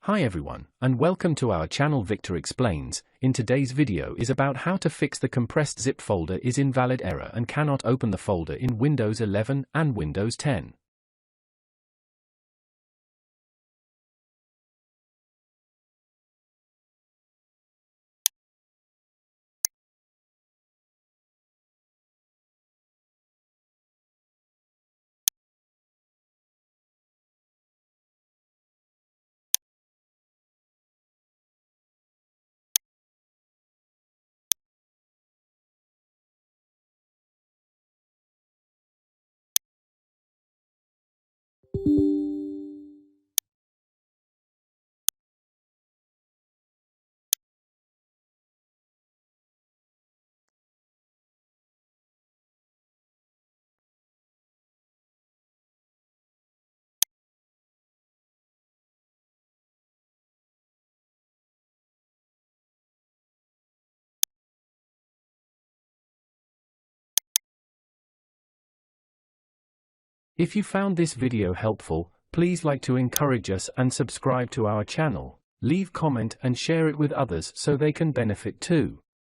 Hi everyone, and welcome to our channel Victor Explains. In today's video is about how to fix the compressed zip folder is invalid error and cannot open the folder in Windows 11 and Windows 10. If you found this video helpful, please like to encourage us and subscribe to our channel. Leave comment and share it with others so they can benefit too.